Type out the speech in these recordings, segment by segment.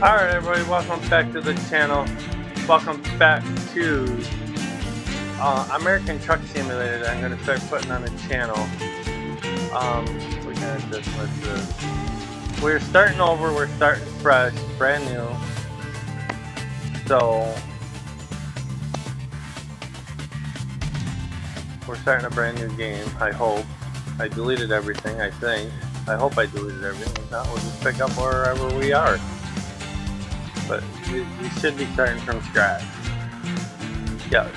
Alright everybody, welcome back to the channel. Welcome back to American Truck Simulator that I'm going to start putting on the channel. We're starting over, we're starting fresh, brand new. So, we're starting a brand new game, I hope. I deleted everything, I think. I hope I deleted everything. If not, we'll just pick up wherever we are. But we should be starting from scratch. Yeah.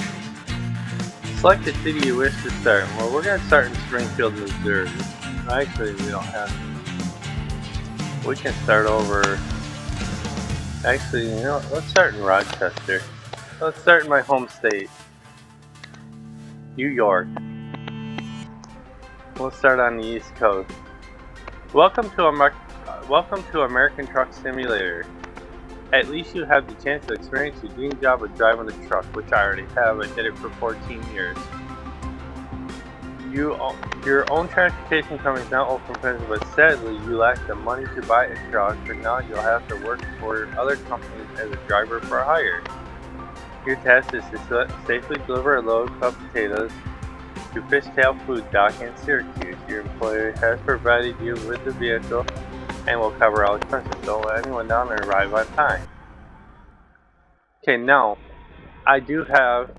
Select the city you wish to start. Well, we're going to start in Springfield, Missouri. Actually, we don't have to. We can start over. Actually, you know, let's start in Rochester. Let's start in my home state, New York. We'll start on the East Coast. Welcome to American Truck Simulator. At least you have the chance to experience your dream job of driving a truck, which I already have. I did it for 14 years. Your own transportation company is now open for business, but sadly you lack the money to buy a truck, but now you'll have to work for other companies as a driver for hire. Your task is to safely deliver a load of potatoes to Fishtail Food Dock in Syracuse. Your employer has provided you with the vehicle and will cover all expenses, so let anyone down there arrive on time. Okay, now I do have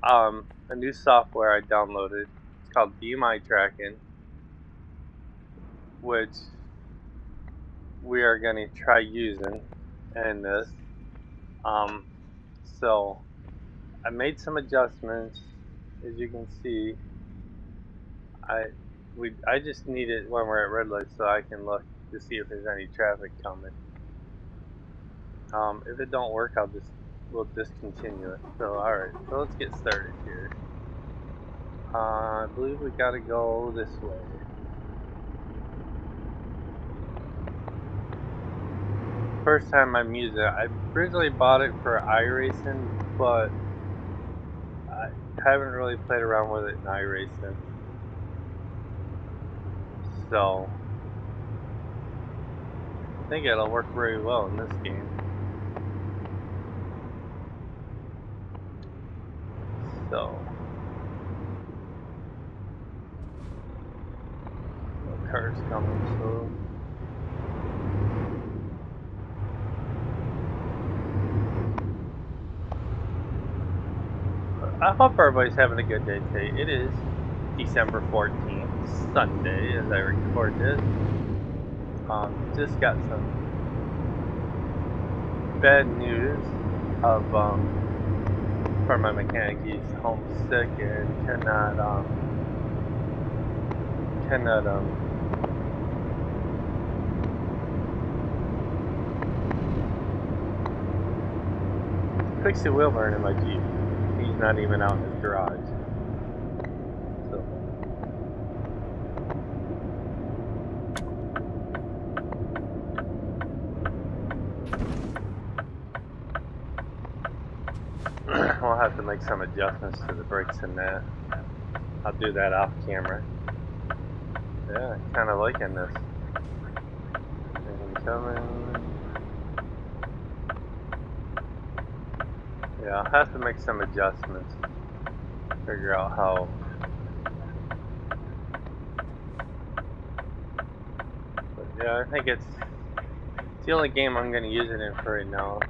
a new software I downloaded. It's called DMI Tracking, which we are going to try using in this. So I made some adjustments. As you can see, I just need it when we're at red lights so I can look to see if there's any traffic coming. If it don't work, we'll discontinue it. So alright, so let's get started here. I believe we gotta go this way. First time I'm using it. I originally bought it for iRacing, but I haven't really played around with it in iRacing. So I think it'll work very well in this game. So the car's coming, so I hope everybody's having a good day today. It is December 14th, Sunday, as I record this. Just got some bad news of from my mechanic. He's homesick and cannot fix the wheel burn in my Jeep. He's not even out in his garage. So we'll have to make some adjustments to the brakes and that. I'll do that off camera. Yeah, kind of liking this. Coming. Yeah, I'll have to make some adjustments. Figure out how. But yeah, I think it's the only game I'm going to use it in for right now.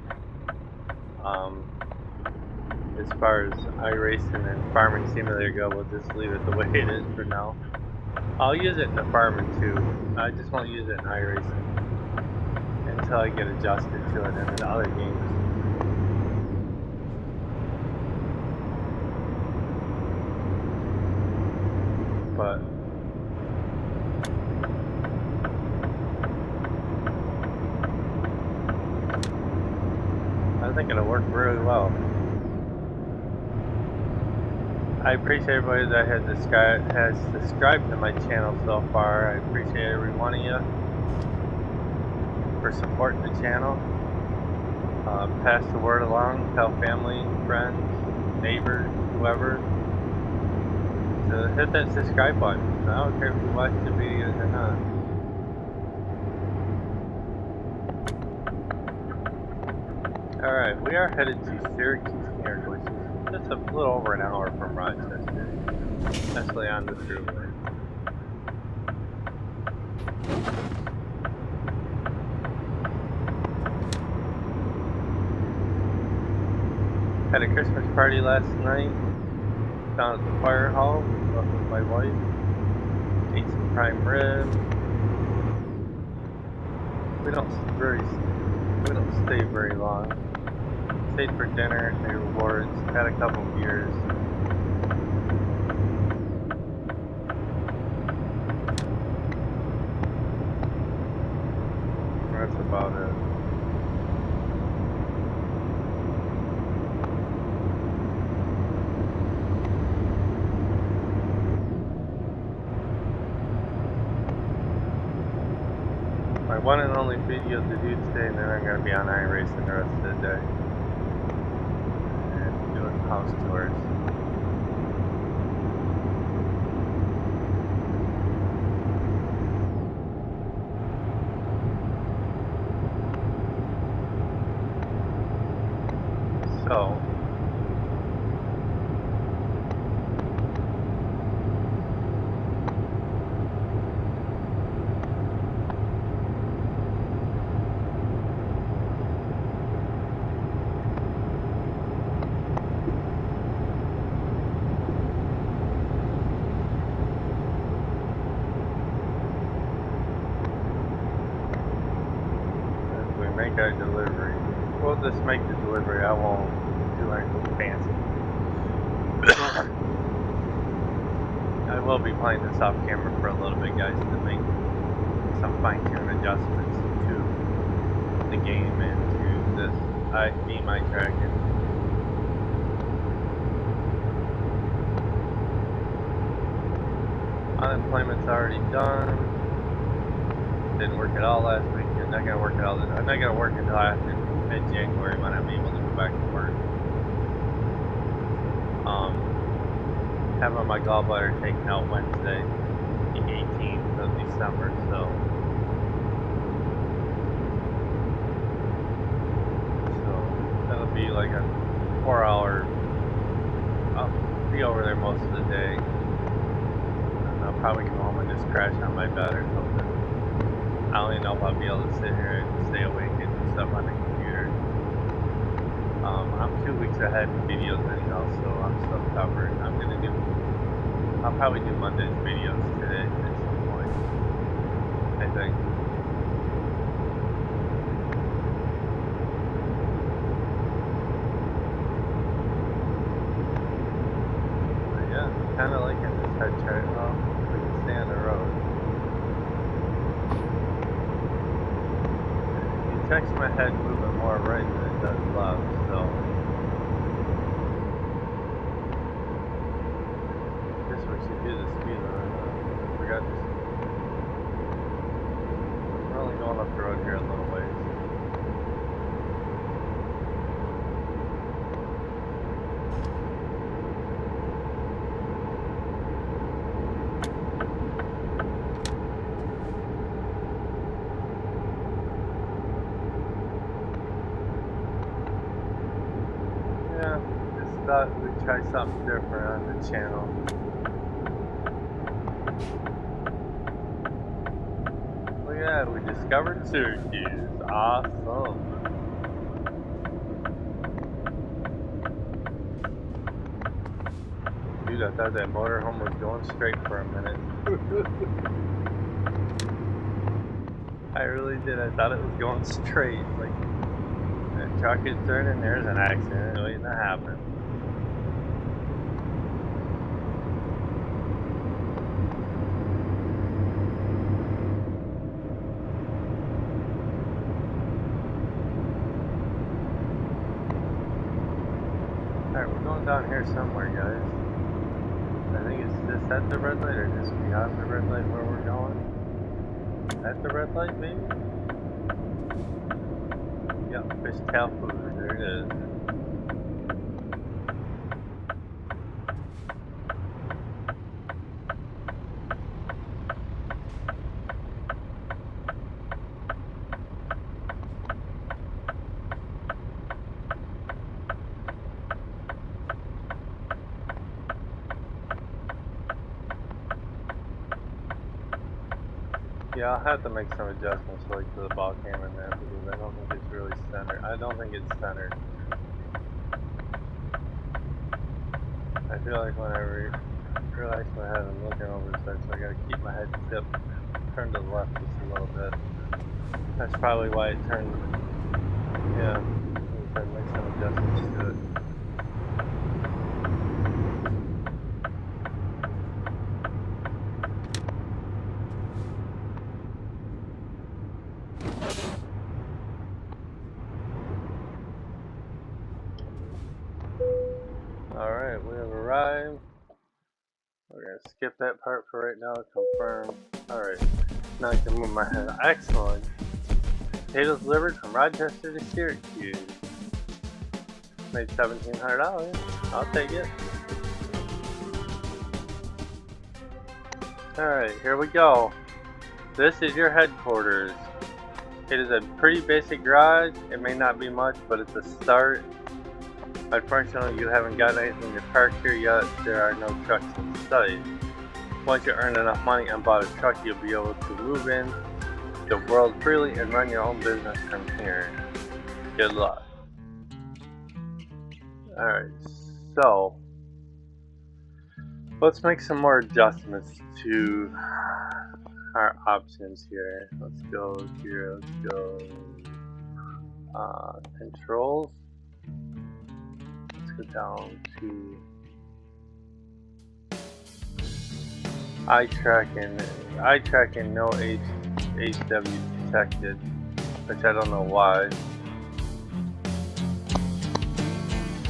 As far as iRacing and Farming Simulator go, we'll just leave it the way it is for now. I'll use it in the farming too. I just won't use it in iRacing until I get adjusted to it in the other games. But I think it'll work really well. I appreciate everybody that has subscribed to my channel so far. I appreciate every one of you for supporting the channel. Pass the word along, tell family, friends, neighbors, whoever, to hit that subscribe button. I don't care if you watch the videos or not. Alright, we are headed to Syracuse, New York, which is just a little over an hour from Rochester, especially on the thruway. Had a Christmas party last night down at the fire hall with my wife. Ate some prime rib. We don't stay very long. Stayed for dinner, the rewards, had a couple beers. That's about it. My one and only video to do today, and then I'm going to be on iRacing the rest of the day. And doing house tours. So, as we make our delivery, we'll just make the delivery. I won't do anything fancy. I will be playing this off camera for a little bit, guys, to make some fine-tune adjustments to the game and to this my tracking. Unemployment's already done. Didn't work at all last week. I'm not gonna work at all. I'm not gonna work until after mid-January when I'm able to go back to work. Having my gallbladder taken out Wednesday, the 18th of December, so that'll be like a 4-hour. I'll be over there most of the day. And I'll probably come home and just crash on my bed or something. I don't even know if I'll be able to sit here and stay awake and do stuff on the computer. I'm 2 weeks ahead in videos anyhow, so I'm still covered. I'll probably do Monday's videos today at some point, I think. But yeah, kind of liking this head chart. Well, we can stay on the road. It checks my head moving more right than it does left, so we should do the speed limit. I forgot to. We're only going up the road here a little ways. Yeah, just thought we'd try something different on the channel. Yeah, we discovered Syracuse. Awesome. Dude, I thought that motorhome was going straight for a minute. I really did. I thought it was going straight. Like, that truck is turning, there's an accident waiting to happen. Alright, we're going down here somewhere, guys. I think it's just at the red light or just beyond the red light where we're going. At the red light, maybe? Yep, fish tail food, there it is. Yeah, I'll have to make some adjustments like to the ball cam and that because I don't think it's really centered. I don't think it's centered. I feel like when I relax my head, I'm looking over the side, so I gotta keep my head tipped, turn to the left just a little bit. That's probably why it turned, yeah, I make some adjustments to it. Alright, we have arrived. We're gonna skip that part for right now, confirm. Alright, now I can move my head. Excellent. Potatoes delivered from Rochester to Syracuse. Made $1,700. I'll take it. Alright, here we go. This is your headquarters. It is a pretty basic garage. It may not be much, but it's a start. Unfortunately, you haven't got anything to park here yet. There are no trucks in sight. Once you earn enough money and bought a truck, you'll be able to move in the world freely and run your own business from here. Good luck. Alright, so let's make some more adjustments to our options here. Let's go here, let's go controls. Let's go down to eye tracking, no HW detected, which I don't know why.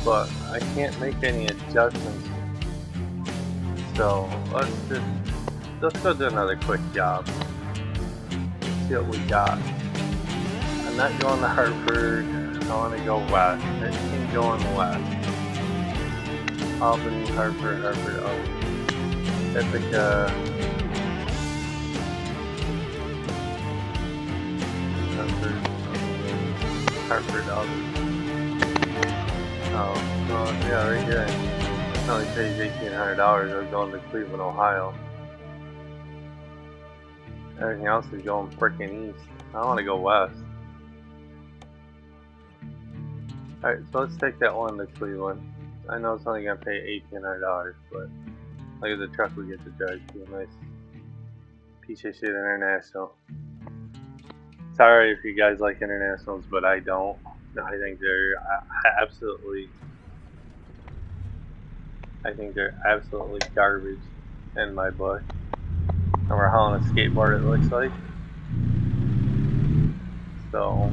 But I can't make any adjustments. So let's go do another quick job. See what we got. I'm not going to Hartford. I want to go west. I keep going west. Albany, Hartford, Albany. Ithaca. Hartford, Albany. Oh, yeah, right here. It only pays $1,800. I was going to Cleveland, Ohio. Everything else is going frickin' east. I want to go west. Alright, so let's take that one to Cleveland. I know it's only going to pay $1,800, but look at the truck we get to drive to. A nice piece of shit International. Sorry if you guys like Internationals, but I don't. I think they're absolutely garbage in my book. And we're hauling a skateboard, it looks like. So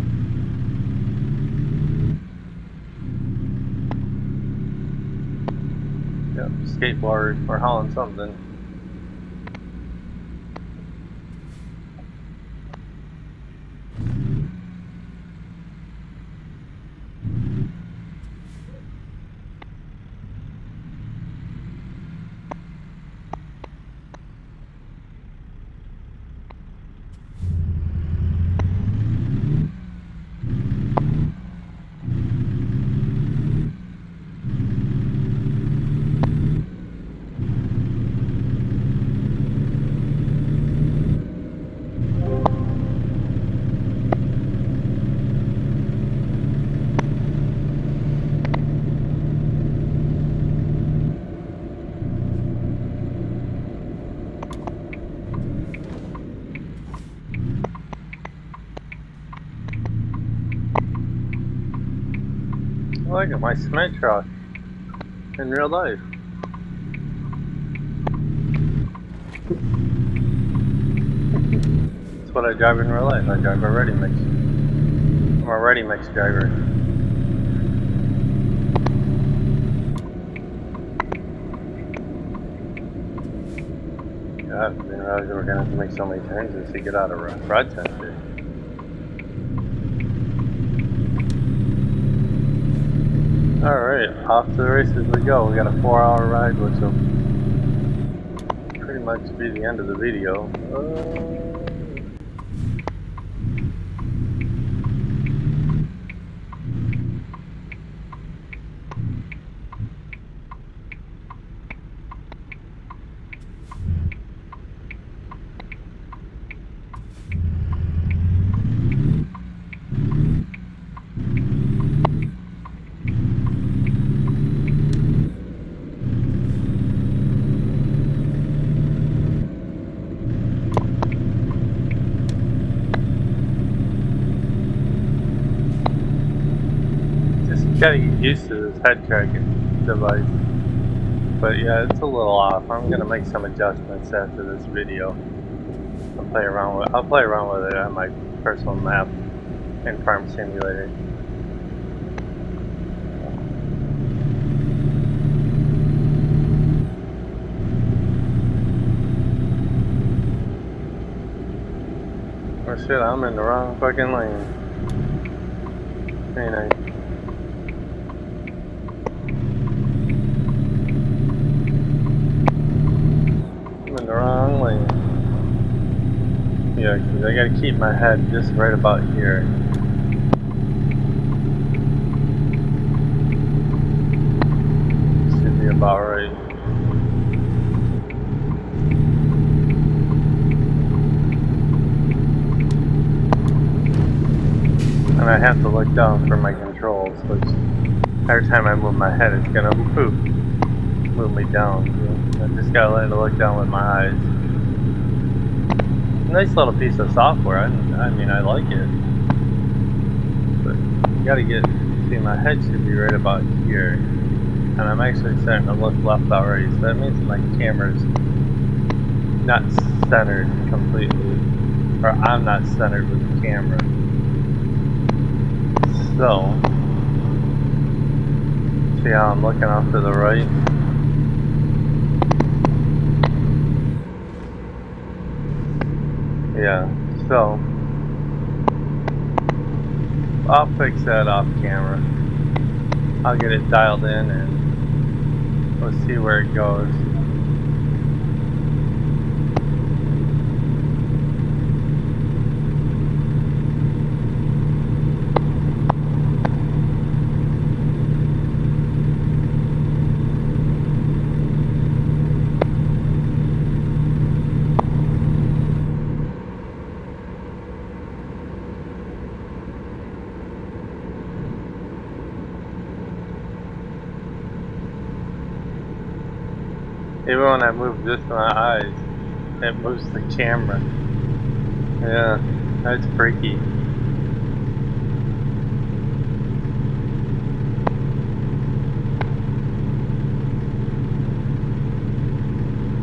yep, skateboard, we're hauling something. Look at my cement truck in real life. That's what I drive in real life. I drive a ready mix. I'm a ready mix driver. God, I didn't realize we were going to have to make so many turns just to get out of Rochester. Alright, off to the races we go. We got a 4-hour ride, which will pretty much be the end of the video. Gotta get used to this head tracking device. But yeah, it's a little off. I'm gonna make some adjustments after this video. I'll play around with it on my personal map in Farm Simulator. Oh shit, I'm in the wrong fucking lane. Very nice. I'm in the wrong lane. Yeah, because I gotta keep my head just right about here. Should be about right. And I have to look down for my controls, which every time I move my head, it's gonna move me down. So I just gotta learn to look down with my eyes. Nice little piece of software. I mean, I like it, but you gotta see, my head should be right about here, and I'm actually starting to look left already. So that means my camera's not centered completely, or I'm not centered with the camera. So, see how I'm looking off to the right? Yeah, so I'll fix that off camera. I'll get it dialed in and we'll see where it goes. Even when I move just my eyes, it moves the camera. Yeah, that's freaky.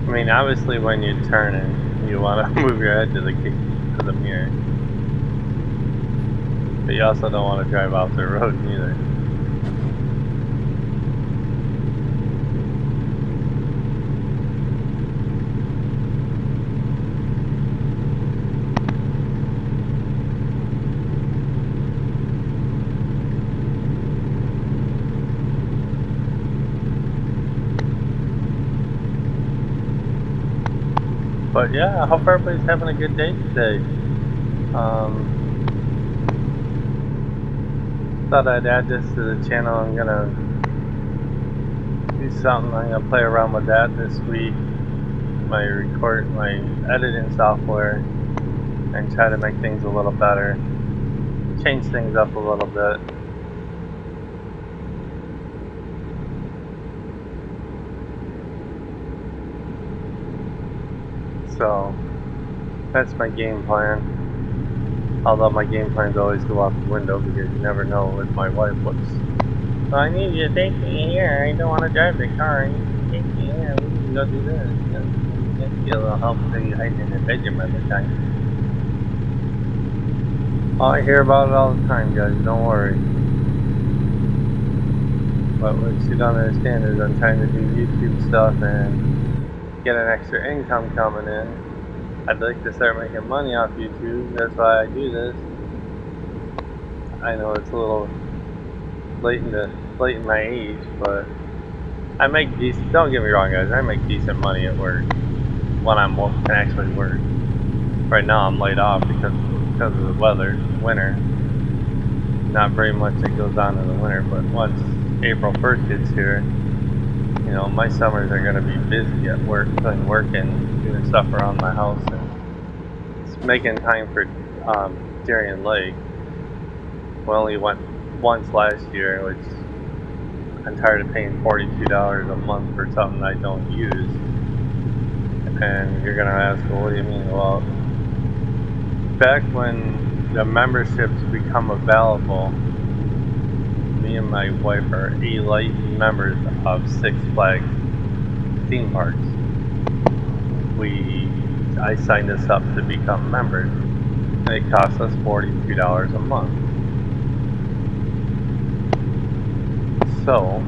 I mean, obviously when you're turning, you want to move your head to the mirror. But you also don't want to drive off the road either. But yeah, I hope everybody's having a good day today. Thought I'd add this to the channel. I'm gonna do something. I'm gonna play around with that this week. My editing software, and try to make things a little better. Change things up a little bit. So that's my game plan. Although my game plans always go out the window because you never know if my wife looks. So I need you to take me here. I don't want to drive the car. I need you to take me here. We can go do this. Just get a little help so you hide in the bedroom every time. I hear about it all the time, guys. Don't worry. But what you don't understand is I'm trying to do YouTube stuff and get an extra income coming in. I'd like to start making money off YouTube. That's why I do this. I know it's a little late in my age, but I make decent. Don't get me wrong, guys. I make decent money at work when can actually work. Right now, I'm laid off because of the weather, winter. Not very much that goes on in the winter, but once April 1st gets here, you know, my summers are going to be busy at work, working, doing stuff around my house, and it's making time for Darien Lake. We only went once last year, which I'm tired of paying $42 a month for something I don't use. And you're going to ask, well, what do you mean? Well, back when the memberships become available, me and my wife are elite members of Six Flags theme parks. I signed us up to become members. And it costs us $42 a month. So,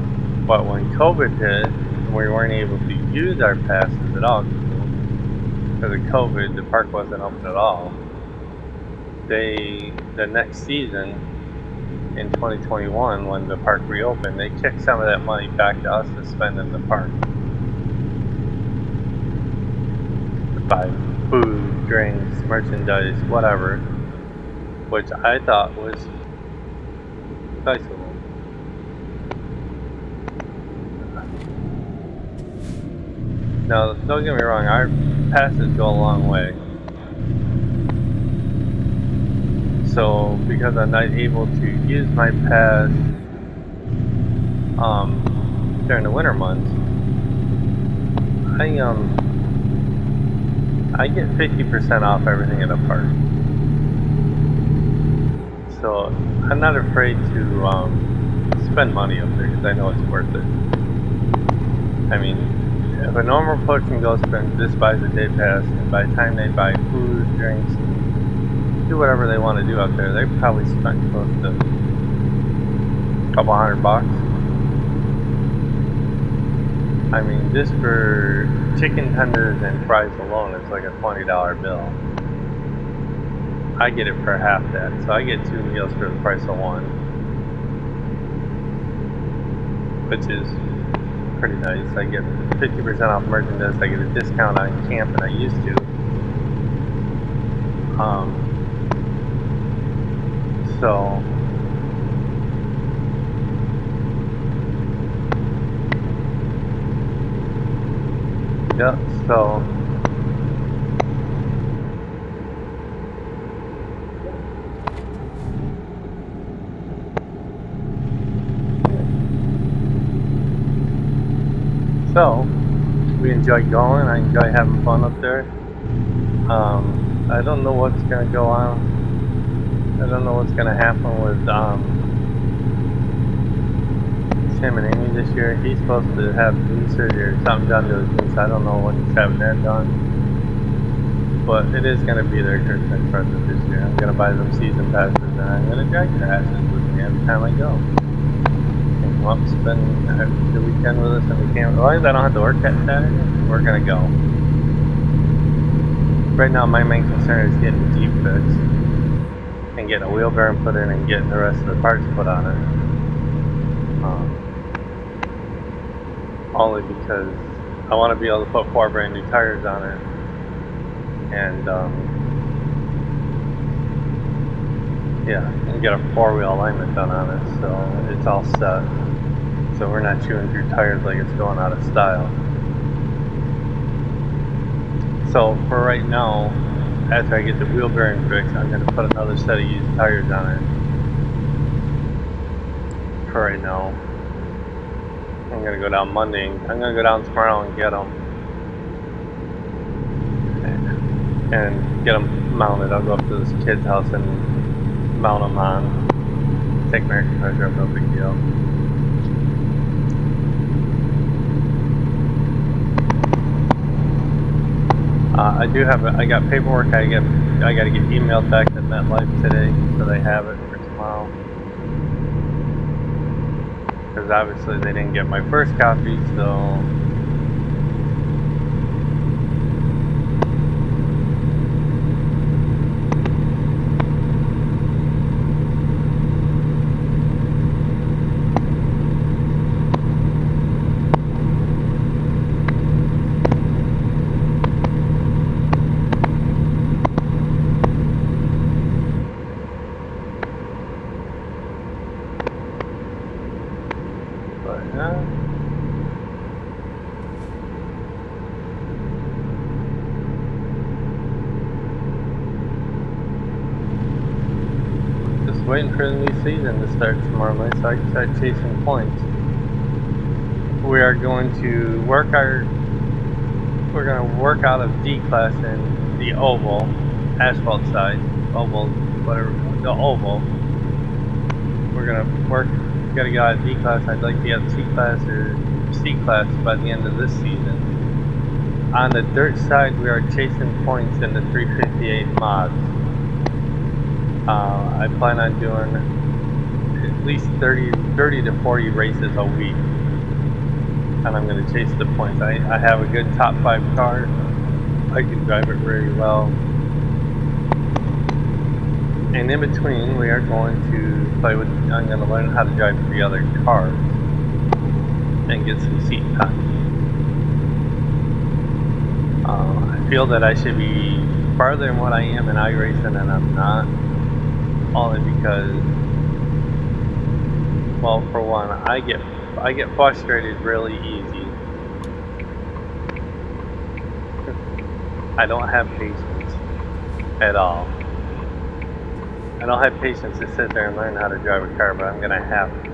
but when COVID hit, and we weren't able to use our passes at all because of COVID, the park wasn't open at all. The next season, in 2021, when the park reopened, they kicked some of that money back to us to spend in the park. To buy food, drinks, merchandise, whatever, which I thought was nice of them. Now, don't get me wrong, our passes go a long way. So, because I'm not able to use my pass during the winter months, I get 50% off everything at a park. So I'm not afraid to spend money up there because I know it's worth it. I mean, if a normal person goes and just buys a day pass, and by the time they buy food, drinks, do whatever they want to do up there, they probably spent close to a couple $100. I mean, just for chicken tenders and fries alone, it's like a $20 bill. I get it for half that, so I get 2 meals for the price of one, which is pretty nice. I get 50% off merchandise. I get a discount on camp, and I used to. So yeah, so we enjoy going. I enjoy having fun up there. I don't know what's gonna go on. I don't know what's gonna happen with Tim and Amy this year. He's supposed to have knee surgery or something done to his knees. I don't know when he's having that done. But it is going to be their Christmas present this year. I'm going to buy them season passes, and I'm going to drag their asses with me every time I go. And come up and spend the weekend with us, and we can't. As long as I don't have to work that Saturday, we're going to go. Right now, my main concern is getting the Jeep fixed, and getting a wheel bearing put in, and getting the rest of the parts put on it. Only because I want to be able to put 4 brand new tires on it, and and get a 4-wheel alignment done on it, so it's all set. So we're not chewing through tires like it's going out of style. So for right now, after I get the wheel bearing fixed, I'm going to put another set of used tires on it. For right now. I'm going to go down Monday. I'm going to go down tomorrow and get them. And get them mounted. I'll go up to this kid's house and mount them on. Take my air compressor up, no big deal. I got paperwork I got to get emailed back to MetLife today, so they have it for tomorrow. Because obviously they didn't get my first copy, so waiting for the new season to start tomorrow night so I can start chasing points. We are going to work out of D class in the oval, asphalt side, oval, whatever, the oval. We're gonna work gotta get out of D class. I'd like to get C class or C class by the end of this season. On the dirt side, we are chasing points in the 358 mods. I plan on doing at least 30 to 40 races a week, and I'm going to chase the points. I have a good top 5 car. I can drive it very well. And in between, we are going to play with, I'm going to learn how to drive 3 other cars and get some seat time. I feel that I should be farther than what I am in iRacing, and I'm not. Only because, well, for one, I get frustrated really easy. I don't have patience at all. I don't have patience to sit there and learn how to drive a car, but I'm gonna have to.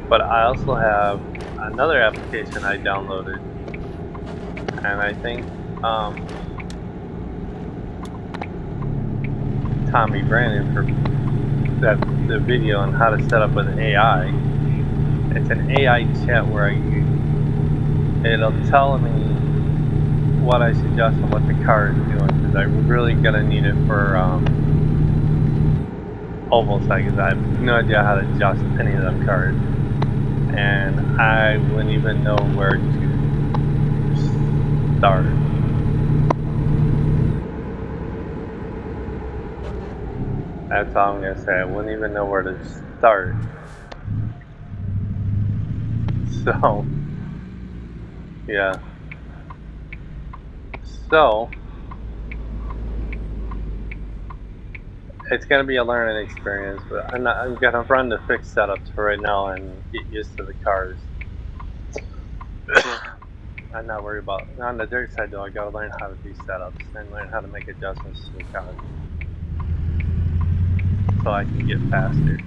But I also have another application I downloaded, and I think Tommy Brandon for the video on how to set up with AI. It's an AI chat where it'll tell me what I suggest and what the car is doing, because I'm really gonna need it for oval side, because I have no idea how to adjust any of them cars, and I wouldn't even know where to start. That's all I'm gonna say. I wouldn't even know where to start. So, yeah. So, it's gonna be a learning experience, but I'm gonna run the fixed setups for right now and get used to the cars. I'm not worried about, on the dirt side though, I gotta learn how to do setups and learn how to make adjustments to the car, so I can get faster.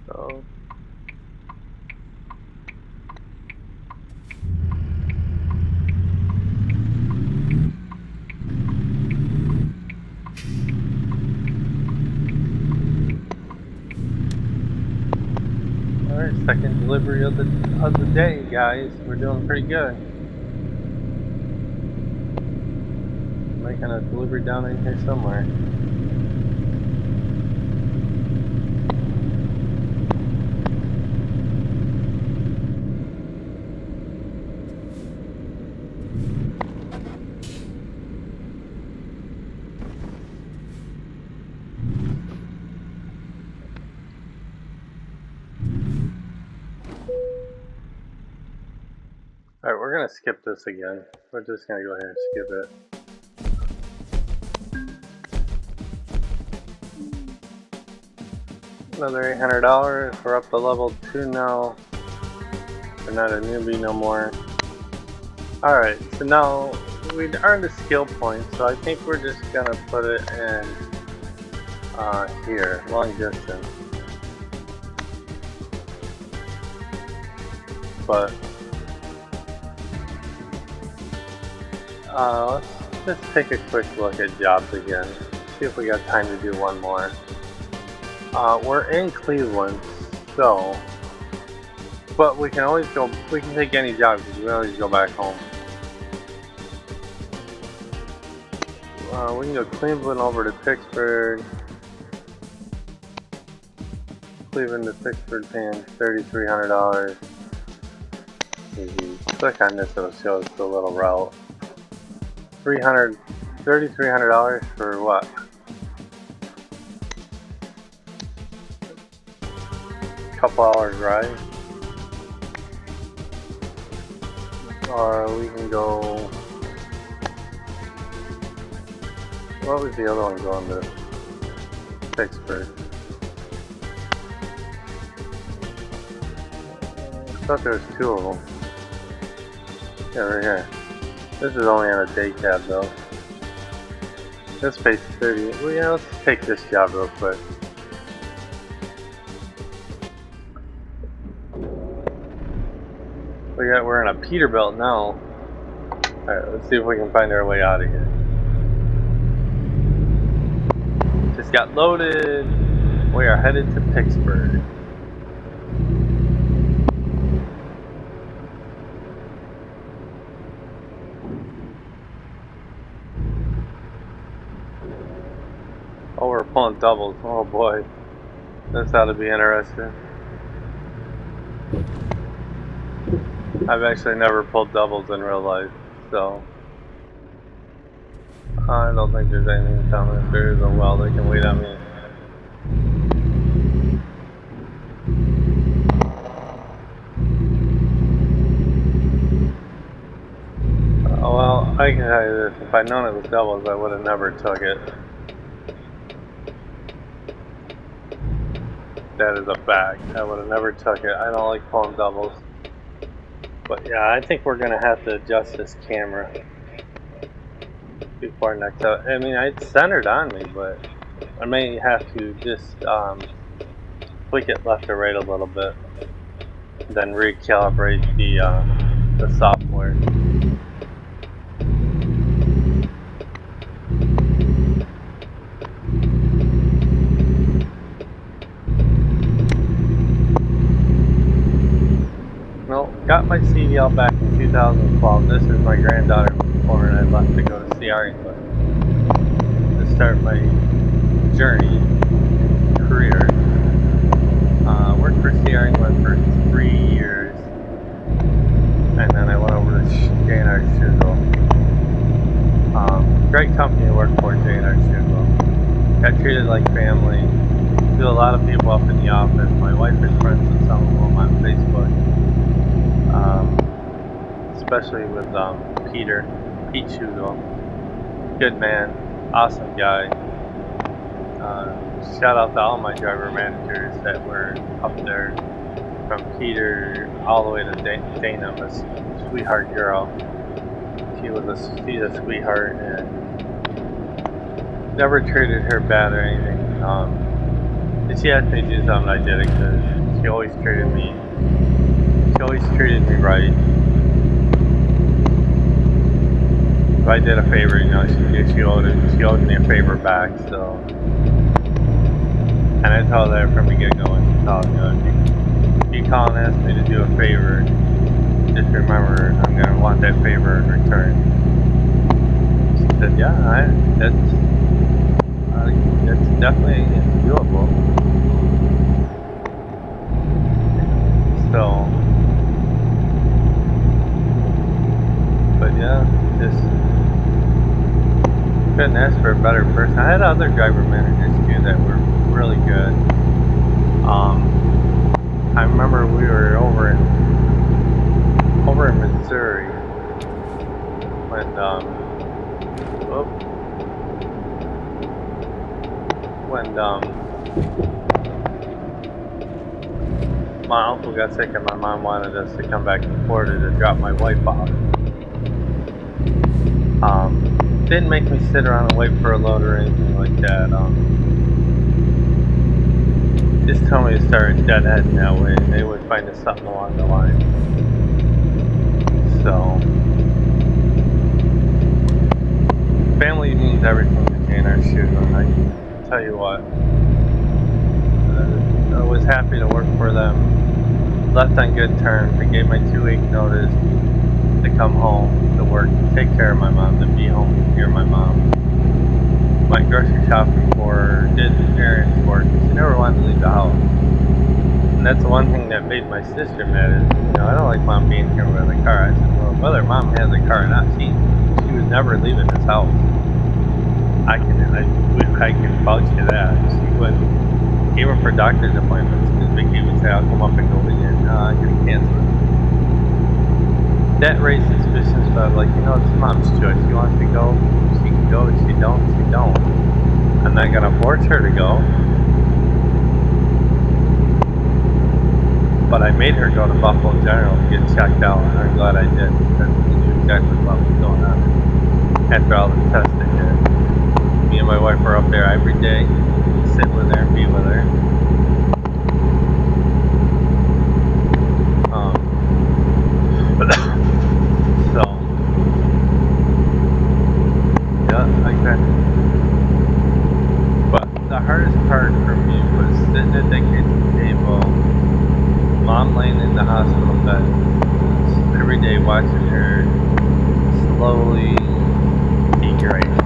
So, alright, second delivery of the day, guys. We're doing pretty good. Making a delivery down in here somewhere. Alright, we're gonna skip this again. We're just gonna go ahead and skip it. Another $800. We're up to level 2 now. We're not a newbie no more. Alright, so now we earned a skill point, so I think we're just gonna put it in here, long distance. But let's take a quick look at jobs again. See if we got time to do one more. We're in Cleveland, so, but we can always go, we can take any job because we can always go back home. We can go Cleveland over to Pittsburgh. Cleveland to Pittsburgh paying $3,300. If you click on this, it'll show us the little route. $3,300 for what? Couple hours ride. Or we can go. What was the other one going to? Pittsburgh. thought there was two of them. Yeah, right here. This is only on a day cab though. This pays 30. Well, yeah, let's take this job real quick. We're in a Peterbilt now. Alright, let's see if we can find our way out of here. Just got loaded. We are headed to Pittsburgh. Oh, we're pulling doubles. Oh boy. This ought to be interesting. I've actually never pulled doubles in real life, so I don't think there's anything coming. If there is a well, they can wait on me. Oh well, I can tell you this, if I'd known it was doubles, I would have never took it. That is a fact. I would have never took it. I don't like pulling doubles. But yeah, I think we're gonna have to adjust this camera before next out. I mean, it's centered on me, but I may have to just tweak it left or right a little bit, then recalibrate the software. No, got my CDL back in 2012. This is my granddaughter born, and I left to go to CR England to start my journey, career. Worked for CR England for 3 years, and then I went over to J&R Schugle. Great company to work for, J&R Schugle. Got treated like family. Do a lot of people up in the office. My wife is friends with some of them on Facebook. Especially with Pete Schugle. Good man, awesome guy. Shout out to all my driver managers that were up there, from Peter all the way to Dana, a sweetheart girl. She's a sweetheart, and never treated her bad or anything. If she asked me to do something, I did it because she always treated me right. If I did a favor, you know, she owed me a favor back, so. And I told her from the get-go when she called, you know, if you call and ask me to do a favor, just remember I'm going to want that favor in return. She said, yeah, that's definitely doable. So, but yeah, just couldn't ask for a better person. I had other driver managers too that were really good. I remember we were over in Missouri when my uncle got sick and my mom wanted us to come back to Florida to drop my wife off. Didn't make me sit around and wait for a load or anything like that. Just told me to start deadheading that way, and they would find us something along the line. So, family means everything to me and our children. I can tell you what. I was happy to work for them. Left on good terms. I gave my 2-week notice to come home to work, to take care of my mom, to be home to hear my mom. Went grocery shopping for her, did errands for her, because she never wanted to leave the house. And that's the one thing that made my sister mad is, you know, I don't like mom being here with a car. I said, well, whether mom has a car or not, she was never leaving this house. I can vouch to that. She wouldn't, even for doctor's appointments, because Vicky would say, I'll come up and go with you. No, I'm going to cancel it. That raised suspicions, but I was like, you know, it's mom's choice. She wants to go, she can go. If she don't, she don't. I'm not going to force her to go. But I made her go to Buffalo General to get checked out, and I'm glad I did because we knew exactly what was going on after all the tests they did. Me and my wife were up there every day, sit with her and be with her. So, yeah, exactly. But the hardest part for me was sitting at the kitchen table, mom laying in the hospital bed, every day watching her slowly degrade,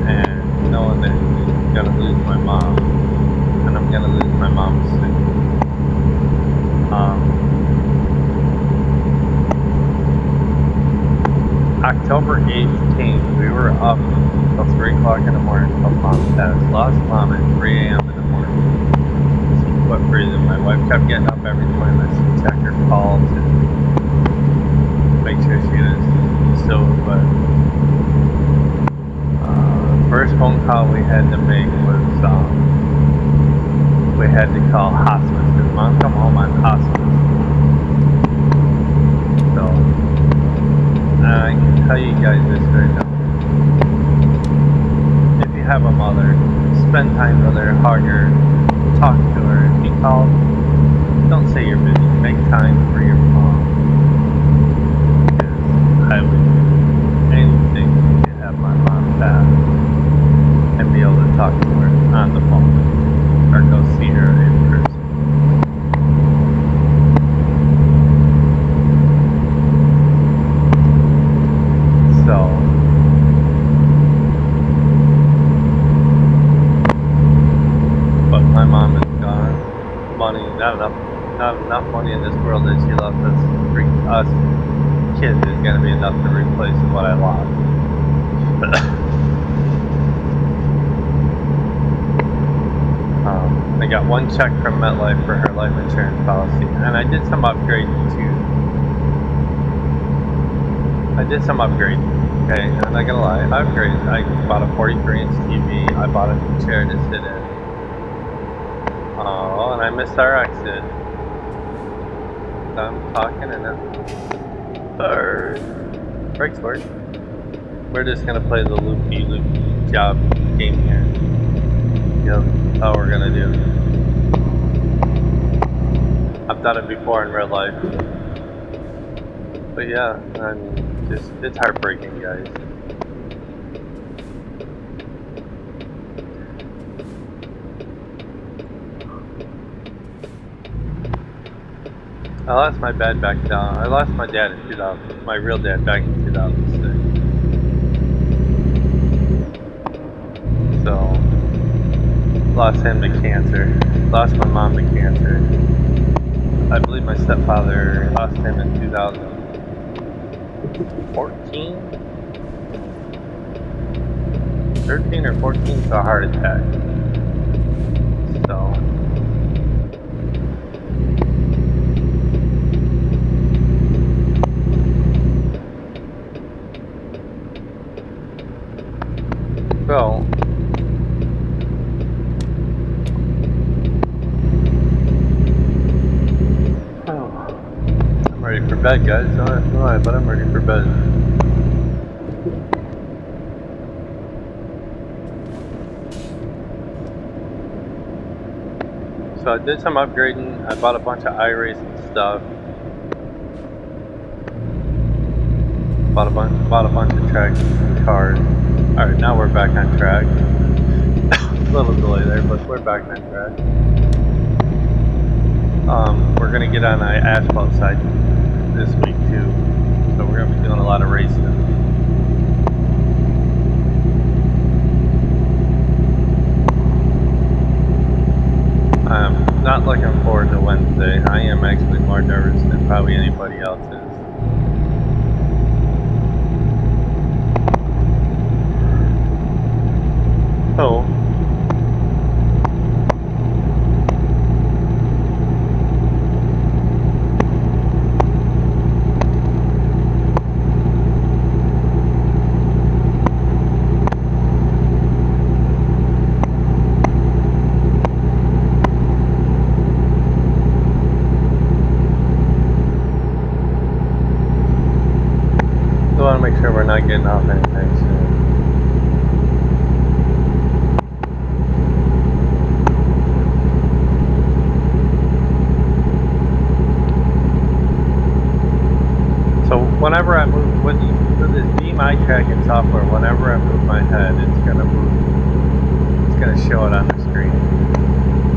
and knowing that I'm gonna lose my mom, and I'm gonna lose my mom soon. October 8th came, we were up till 3 o'clock in the morning until mom passed. Lost mom at 3 a.m. in the morning. She quit breathing. My wife kept getting up every 20 minutes to check her pulse and make sure she was still but first phone call we had to make was we had to call hospice because mom come home on hospice. So I can tell you guys this right now. If you have a mother, spend time with her, hug her, talk to her. If you call, don't say you're busy. Make time for your mom. Because I would do anything to have my mom back and be able to talk to her on the phone or go see her in person. So, but my mom is gone. Money, not enough money in this world that she left us kids is gonna be enough to replace what I lost. I got one check from MetLife for her life insurance policy, and I did some upgrading too. Okay, I'm not gonna lie, I upgraded. I bought a 43-inch TV, I bought a new chair to sit in. Oh, and I missed our exit. So I'm talking and then brakes work. We're just gonna play the loopy job game here. Yep, that's all we're gonna do. I've done it before in real life. But yeah, it's heartbreaking, guys. I lost my dad back down. I lost my dad in 2000, my real dad back in 2006. So, lost him to cancer. Lost my mom to cancer. I believe my stepfather lost him in 2014? 13 or 14 to a heart attack. So, I'm ready for bed, guys. Don't ask me why, but I'm ready for bed. So I did some upgrading. I bought a bunch of iRacing stuff. Bought a bunch of tracks and cars. Alright, now we're back on track. A little delay there, but we're back on track. We're gonna get on the asphalt side this week too. So we're gonna be doing a lot of racing. I'm not looking forward to Wednesday. I am actually more nervous than probably anybody else is. So, gonna move. It's gonna show it on the screen.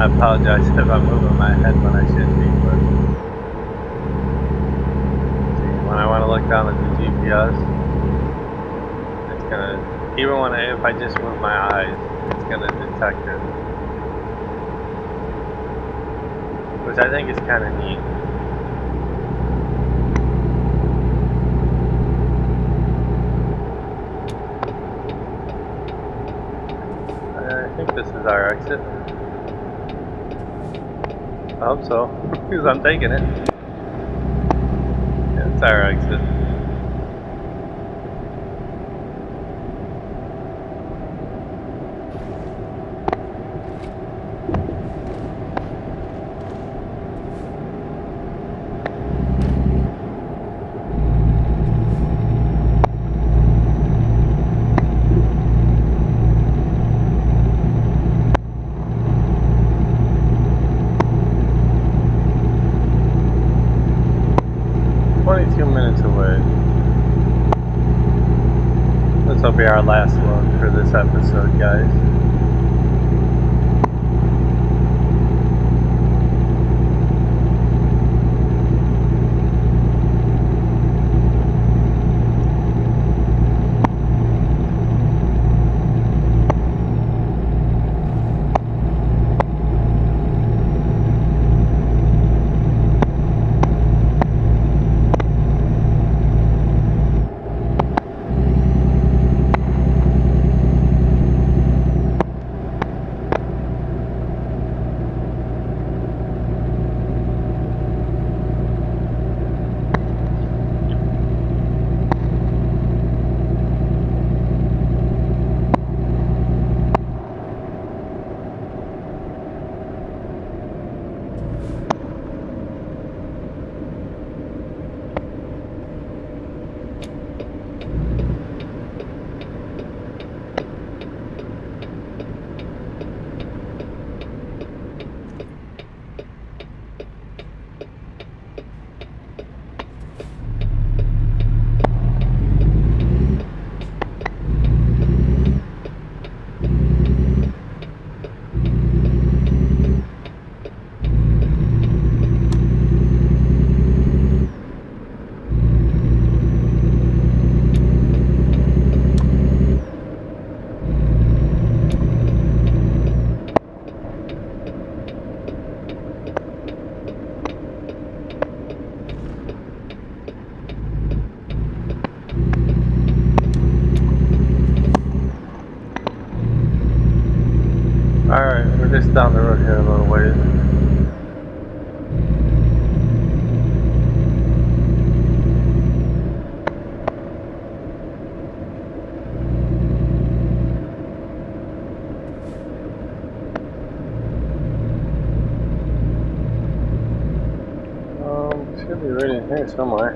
I apologize if I'm moving my head when I shouldn't be, but see, when I want to look down at the GPS, it's gonna, even when if I just move my eyes, it's gonna detect it, which I think is kind of neat. I think this is our exit. I hope so, because I'm taking it. Yeah, it's our exit. This will be our last load for this episode, guys. Alright, we're just down the road here a little ways. Should be right in here somewhere.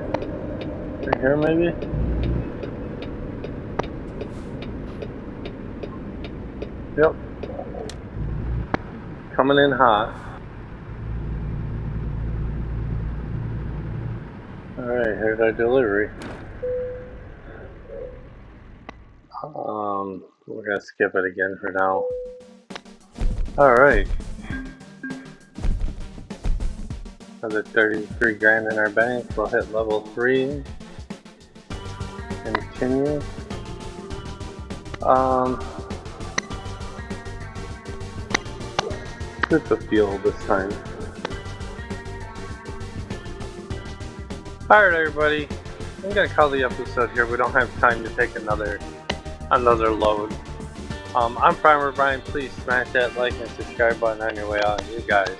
Right here maybe? Yep. Coming in hot. Alright, here's our delivery. We're gonna skip it again for now. Alright. Another 33 grand in our bank. We'll hit level 3. Continue. It's a fuel this time. Alright everybody, I'm gonna call the episode here. We don't have time to take another load. I'm Primer Brian. Please smash that like and subscribe button on your way out. You guys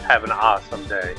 have an awesome day.